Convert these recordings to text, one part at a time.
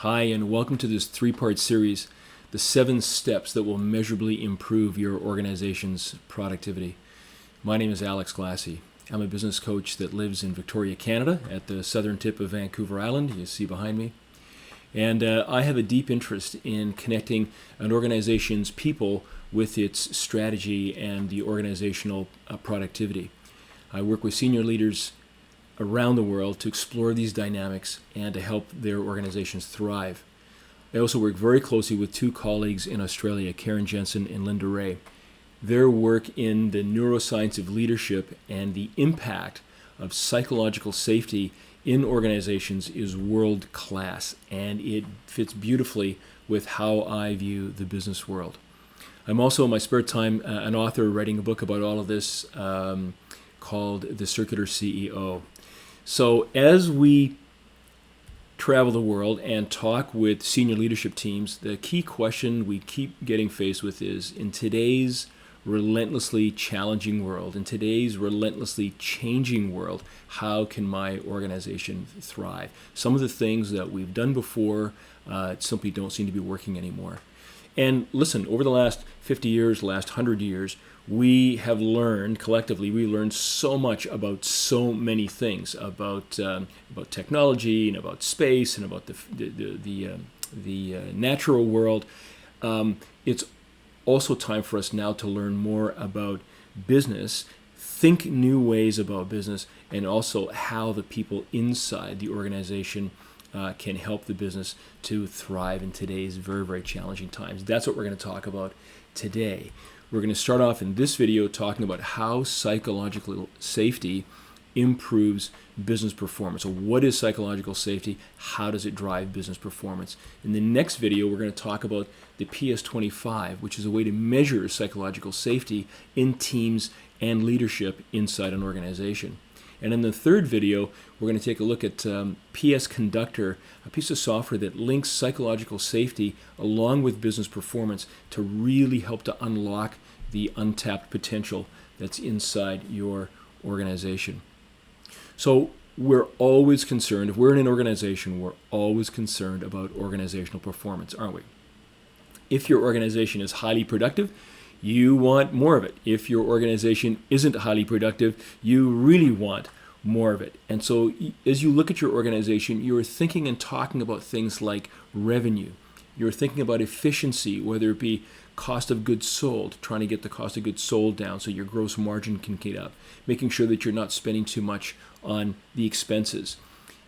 Hi, and welcome to this three-part series, The 7 Steps That Will Measurably Improve Your Organization's Productivity. My name is Alex Glassey. I'm a business coach that lives in Victoria, Canada, at the southern tip of Vancouver Island, you see behind me. And I have a deep interest in connecting an organization's people with its strategy and the organizational productivity. I work with senior leaders around the world to explore these dynamics and to help their organizations thrive. I also work very closely with two colleagues in Australia, Karen Jensen and Linda Ray. Their work in the neuroscience of leadership and the impact of psychological safety in organizations is world class, and it fits beautifully with how I view the business world. I'm also in my spare time an author writing a book about all of this called The Circular CEO. So as we travel the world and talk with senior leadership teams, the key question we keep getting faced with is, in today's relentlessly challenging world, in today's relentlessly changing world, how can my organization thrive? Some of the things that we've done before simply don't seem to be working anymore. And listen, over the last 50 years, last 100 years, we have learned, collectively, we learned so much about so many things, about technology and about space and about the natural world. It's also time for us now to learn more about business, think new ways about business, and also how the people inside the organization can help the business to thrive in today's very, very challenging times. That's what we're going to talk about today. We're going to start off in this video talking about how psychological safety improves business performance. So what is psychological safety? How does it drive business performance? In the next video, we're going to talk about the PS25, which is a way to measure psychological safety in teams and leadership inside an organization. And in the third video, we're going to take a look at PS Conductor, a piece of software that links psychological safety along with business performance to really help to unlock the untapped potential that's inside your organization. So we're always concerned, if we're in an organization, we're always concerned about organizational performance, aren't we? If your organization is highly productive, you want more of it. If your organization isn't highly productive, you really want more of it. And so as you look at your organization, you're thinking and talking about things like revenue. You're thinking about efficiency, whether it be cost of goods sold, trying to get the cost of goods sold down so your gross margin can get up, making sure that you're not spending too much on the expenses.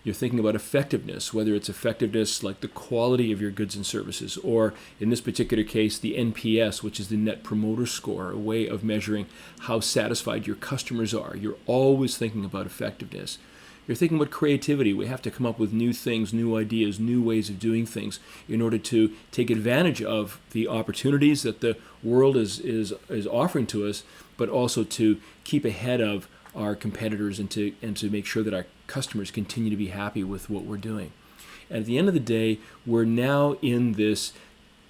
You're thinking about effectiveness, whether it's effectiveness like the quality of your goods and services, or in this particular case, the NPS, which is the Net Promoter Score, a way of measuring how satisfied your customers are. You're always thinking about effectiveness. You're thinking about creativity. We have to come up with new things, new ideas, new ways of doing things in order to take advantage of the opportunities that the world is offering to us, but also to keep ahead of our competitors and to make sure that our customers continue to be happy with what we're doing. And at the end of the day, we're now in this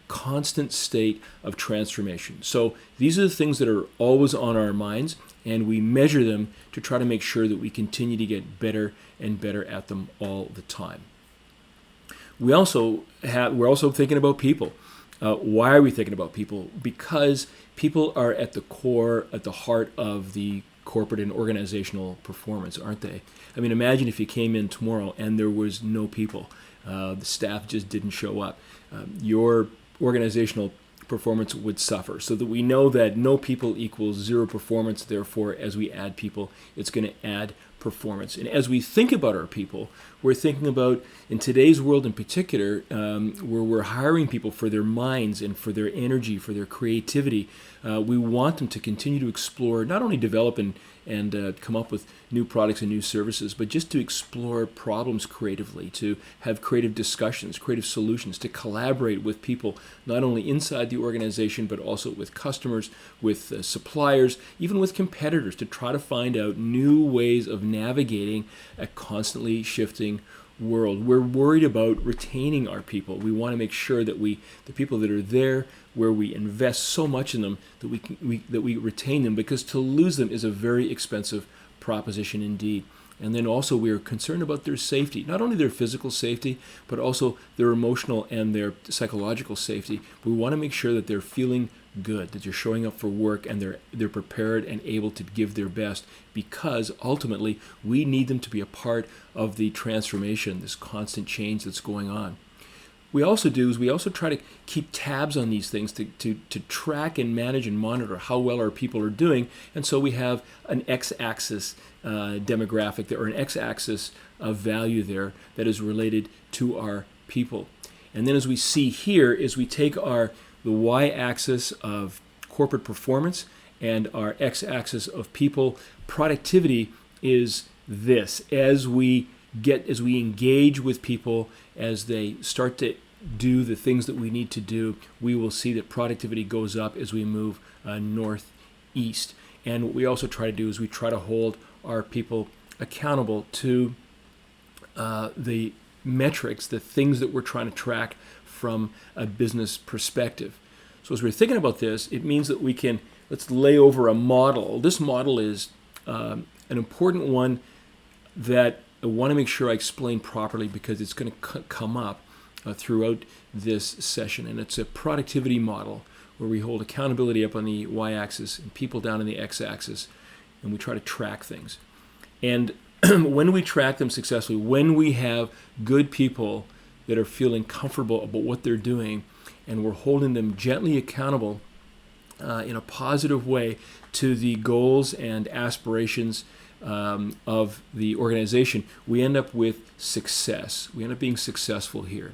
constant state of transformation. So these are the things that are always on our minds, and we measure them to try to make sure that we continue to get better and better at them all the time. We're also thinking about people. Why are we thinking about people? Because people are at the core, at the heart of the corporate and organizational performance, aren't they? I mean, imagine if you came in tomorrow and there was no people. The staff just didn't show up. Your organizational performance would suffer. So that we know that no people equals zero performance. Therefore, as we add people, it's going to add performance. And as we think about our people, we're thinking about, in today's world in particular, where we're hiring people for their minds and for their energy, for their creativity. We want them to continue to explore, not only develop and come up with new products and new services, but just to explore problems creatively, to have creative discussions, creative solutions, to collaborate with people, not only inside the organization, but also with customers, with suppliers, even with competitors, to try to find out new ways of navigating a constantly shifting world. We're worried about retaining our people. We want to make sure that the people that are there, where we invest so much in them, that we retain them, because to lose them is a very expensive proposition indeed. And then also we are concerned about their safety, not only their physical safety, but also their emotional and their psychological safety. We want to make sure that they're feeling good, that you're showing up for work and they're prepared and able to give their best, because ultimately we need them to be a part of the transformation, this constant change that's going on. We also try to keep tabs on these things to track and manage and monitor how well our people are doing. And so we have an x-axis demographic there, or an x-axis of value there that is related to our people. And then as we see here is we take the y-axis of corporate performance and our x-axis of people productivity is this. As we engage with people, as they start to do the things that we need to do, we will see that productivity goes up as we move northeast. And what we also try to do is we try to hold our people accountable to the metrics, the things that we're trying to track from a business perspective. So as we're thinking about this, it means that let's lay over a model. This model is an important one that I want to make sure I explain properly, because it's going to come up throughout this session. And it's a productivity model where we hold accountability up on the y-axis and people down on the x-axis, and we try to track things. And when we track them successfully, when we have good people that are feeling comfortable about what they're doing, and we're holding them gently accountable in a positive way to the goals and aspirations of the organization, we end up with success. We end up being successful here.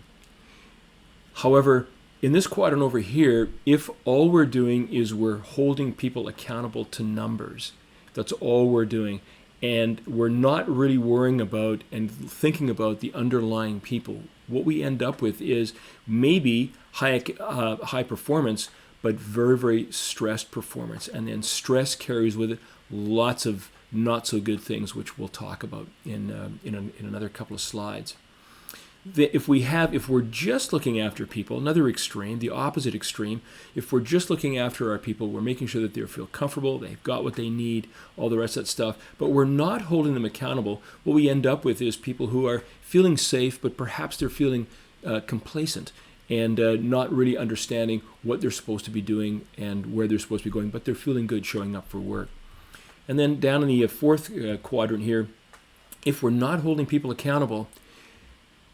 However, in this quadrant over here, if all we're doing is we're holding people accountable to numbers, that's all we're doing, and we're not really worrying about and thinking about the underlying people, what we end up with is maybe high performance, but very, very stressed performance. And then stress carries with it lots of not so good things, which we'll talk about in another couple of slides. If we're just looking after people, another extreme, the opposite extreme, if we're just looking after our people, we're making sure that they feel comfortable, they've got what they need, all the rest of that stuff, but we're not holding them accountable, what we end up with is people who are feeling safe, but perhaps they're feeling complacent and not really understanding what they're supposed to be doing and where they're supposed to be going, but they're feeling good showing up for work. And then down in the fourth quadrant here, if we're not holding people accountable,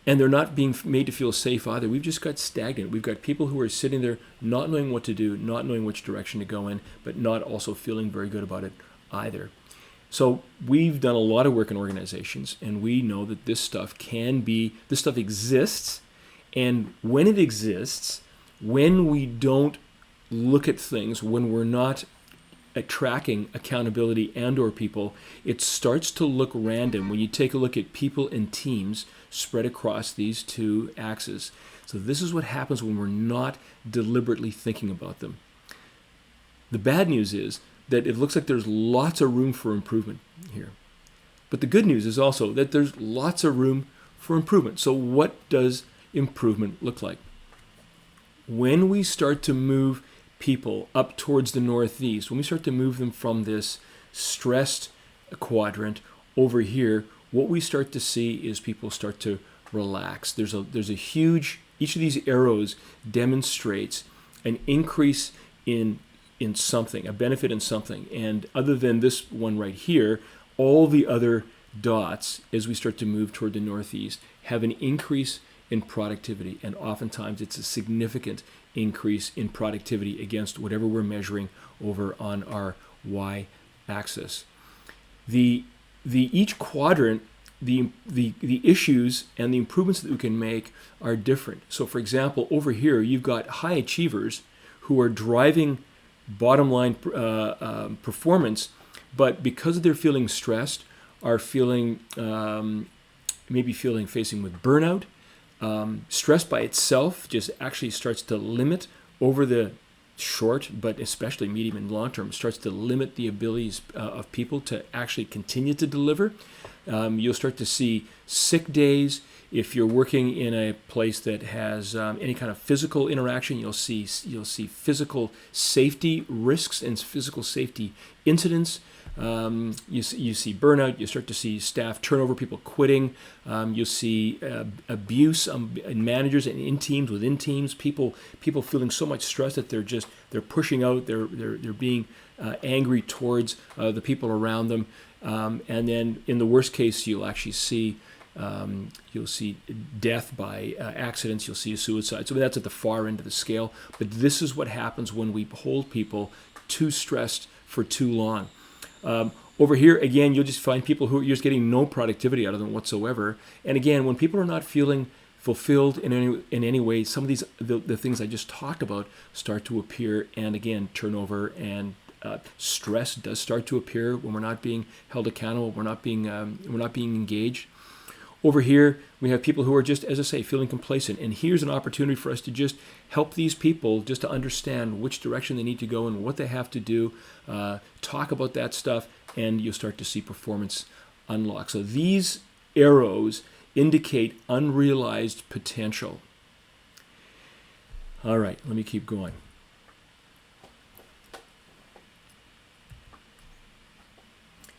and they're not being made to feel safe either, we've just got stagnant. We've got people who are sitting there not knowing what to do, not knowing which direction to go in, but not also feeling very good about it either. So we've done a lot of work in organizations, and we know that this stuff exists, and when it exists, when we don't look at things, when we're not tracking accountability and or people, it starts to look random when you take a look at people and teams spread across these two axes. So this is what happens when we're not deliberately thinking about them. The bad news is that it looks like there's lots of room for improvement here. But the good news is also that there's lots of room for improvement. So what does improvement look like? When we start to move people up towards the northeast, when we start to move them from this stressed quadrant over here, what we start to see is people start to relax. There's a huge, each of these arrows demonstrates an increase in something, a benefit in something. And other than this one right here, all the other dots, as we start to move toward the northeast, have an increase in productivity. And oftentimes it's a significant increase in productivity against whatever we're measuring over on our y-axis. Each quadrant, the issues and the improvements that we can make are different. So for example, over here, you've got high achievers who are driving bottom line performance, but because they're feeling stressed, are feeling facing with burnout. Stress by itself just actually starts to limit over the short, but especially medium and long term, starts to limit the abilities of people to actually continue to deliver. You'll start to see sick days. If you're working in a place that has any kind of physical interaction, you'll see physical safety risks and physical safety incidents. You see burnout. You start to see staff turnover, people quitting. You'll see abuse in managers and in teams, within teams. People feeling so much stress that they're pushing out. They're being angry towards the people around them. And then in the worst case, you'll actually see death by accidents. You'll see suicide. So that's at the far end of the scale. But this is what happens when we hold people too stressed for too long. Over here, again, you'll just find people who are just getting no productivity out of them whatsoever. And again, when people are not feeling fulfilled in any way, some of the things I just talked about start to appear. And again, turnover and stress does start to appear when we're not being held accountable. We're not being engaged. Over here, we have people who are just, as I say, feeling complacent. And here's an opportunity for us to just help these people just to understand which direction they need to go and what they have to do, talk about that stuff, and you'll start to see performance unlock. So these arrows indicate unrealized potential. All right, let me keep going.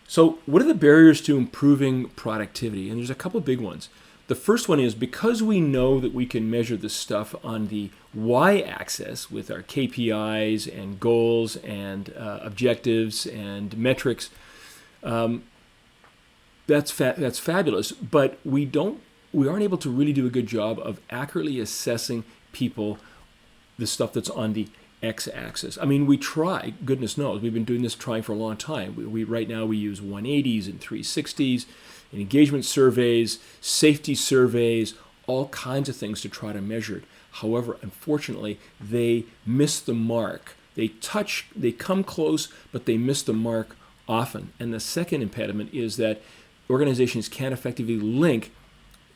So what are the barriers to improving productivity? And there's a couple big ones. The first one is because we know that we can measure this stuff on the y-axis with our KPIs and goals and objectives and metrics. That's fabulous, but we aren't able to really do a good job of accurately assessing people, the stuff that's on the x-axis. I mean, we try, goodness knows, we've been doing this trying for a long time. We right now we use 180s and 360s, and engagement surveys, safety surveys, all kinds of things to try to measure it. However, unfortunately, they miss the mark. They come close, but they miss the mark often. And the second impediment is that organizations can't effectively link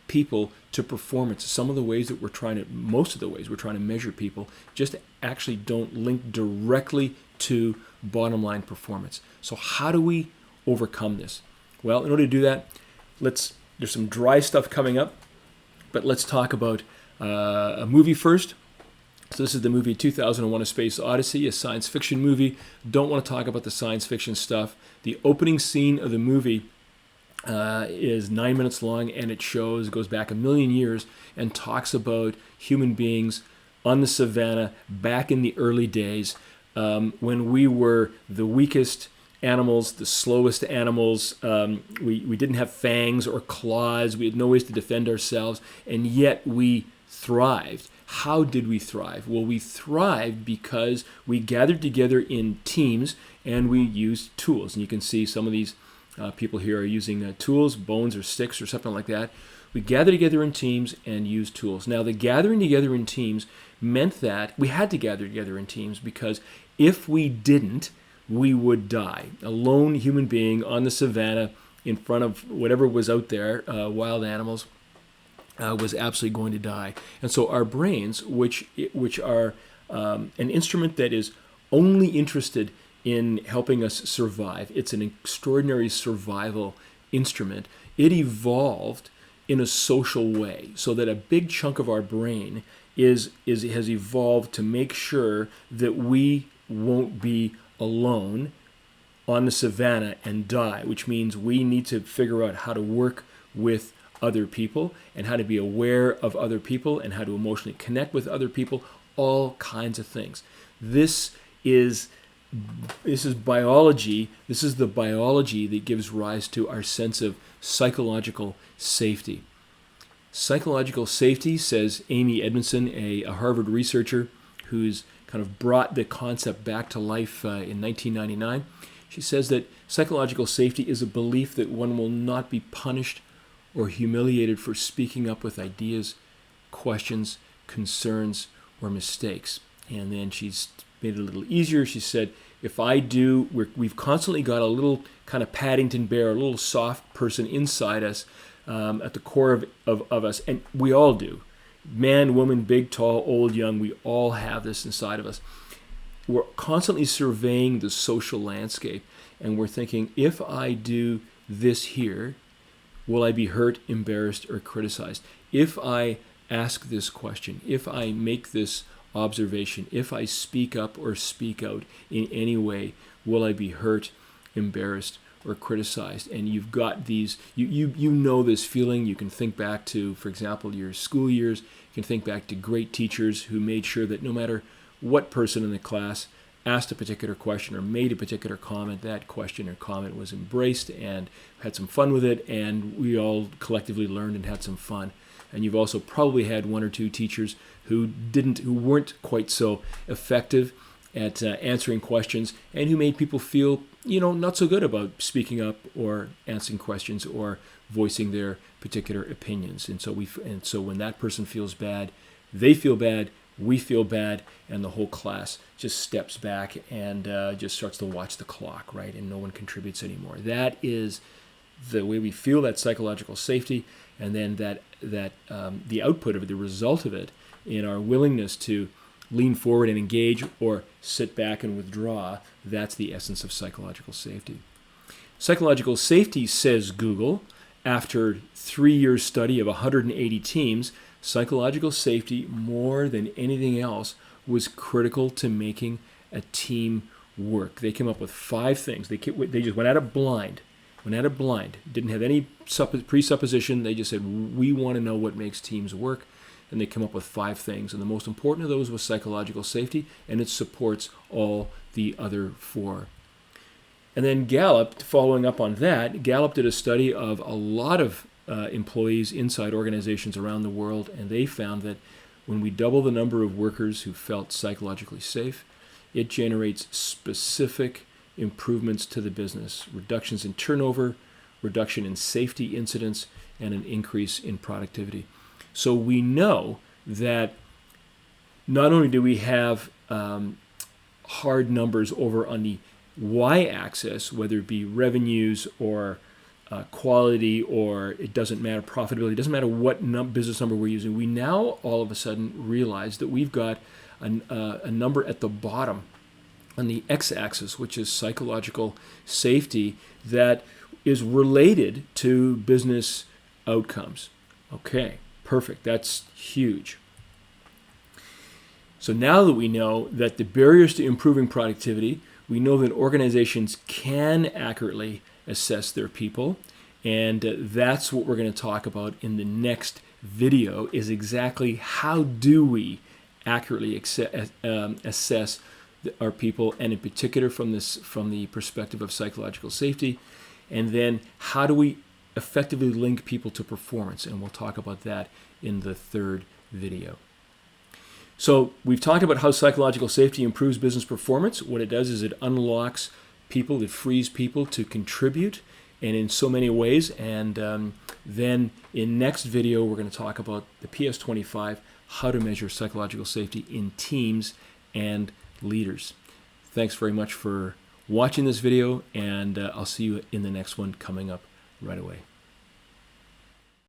people to performance. Most of the ways we're trying to measure people just actually don't link directly to bottom line performance. So how do we overcome this? Well, in order to do that, there's some dry stuff coming up, but let's talk about a movie first. So this is the movie 2001: A Space Odyssey, a science fiction movie. Don't want to talk about the science fiction stuff. The opening scene of the movie is 9 minutes long, and it goes back a million years and talks about human beings on the savannah back in the early days when we were the weakest animals, the slowest animals. We didn't have fangs or claws. We had no ways to defend ourselves, and yet we thrived. How did we thrive? Well, we thrived because we gathered together in teams and we used tools. And you can see some of these people here are using tools, bones or sticks or something like that. We gathered together in teams and used tools. Now, the gathering together in teams meant that we had to gather together in teams because if we didn't, we would die. A lone human being on the savannah in front of whatever was out there, wild animals, was absolutely going to die. And so our brains, which are an instrument that is only interested in helping us survive. It's an extraordinary survival instrument. It evolved in a social way so that a big chunk of our brain has evolved to make sure that we won't be alone on the savannah and die, which means we need to figure out how to work with other people and how to be aware of other people and how to emotionally connect with other people, all kinds of things. This is biology. This is the biology that gives rise to our sense of psychological safety. Psychological safety, says Amy Edmondson, a Harvard researcher who's kind of brought the concept back to life in 1999. She says that psychological safety is a belief that one will not be punished or humiliated for speaking up with ideas, questions, concerns, or mistakes. And then she's made it a little easier. She said, if I do, we've constantly got a little kind of Paddington Bear, a little soft person inside us, at the core of us, and we all do. Man, woman, big, tall, old, young, we all have this inside of us. We're constantly surveying the social landscape, and we're thinking, if I do this here, will I be hurt, embarrassed, or criticized? If I ask this question, if I make this observation, if I speak up or speak out in any way, will I be hurt, embarrassed or criticized, and you've got these, you know this feeling. You can think back to, for example, your school years. You can think back to great teachers who made sure that no matter what person in the class asked a particular question or made a particular comment, that question or comment was embraced and had some fun with it, and we all collectively learned and had some fun. And you've also probably had one or two teachers who weren't quite so effective at answering questions, and who made people feel, not so good about speaking up or answering questions or voicing their particular opinions. And so when that person feels bad, they feel bad, we feel bad, and the whole class just steps back and just starts to watch the clock, right? And no one contributes anymore. That is the way we feel, that psychological safety, and then that the output of it, the result of it, in our willingness to lean forward and engage or sit back and withdraw. That's the essence of psychological safety. Psychological safety, says Google, after 3 years study of 180 teams, psychological safety, more than anything else, was critical to making a team work. They came up with 5 things. They just went at it blind. Didn't have any presupposition. They just said, we want to know what makes teams work. And they come up with 5 things. And the most important of those was psychological safety, and it supports all the other 4. And then Gallup, following up on that, Gallup did a study of a lot of employees inside organizations around the world, and they found that when we double the number of workers who felt psychologically safe, it generates specific improvements to the business, reductions in turnover, reduction in safety incidents, and an increase in productivity. So we know that not only do we have hard numbers over on the y-axis, whether it be revenues or quality, or it doesn't matter, profitability, it doesn't matter what business number we're using, we now all of a sudden realize that we've got a number at the bottom on the x-axis, which is psychological safety, that is related to business outcomes. Okay, perfect. That's huge. So now that we know that the barriers to improving productivity, we know that organizations can accurately assess their people, and that's what we're going to talk about in the next video, is exactly how do we accurately assess our people, and in particular from the perspective of psychological safety, and then how do we effectively link people to performance, and we'll talk about that in the third video. So we've talked about how psychological safety improves business performance. What it does is it unlocks people, it frees people to contribute, and in so many ways. And then in next video, we're going to talk about the PS25, how to measure psychological safety in teams and leaders. Thanks very much for watching this video, and I'll see you in the next one coming up right away.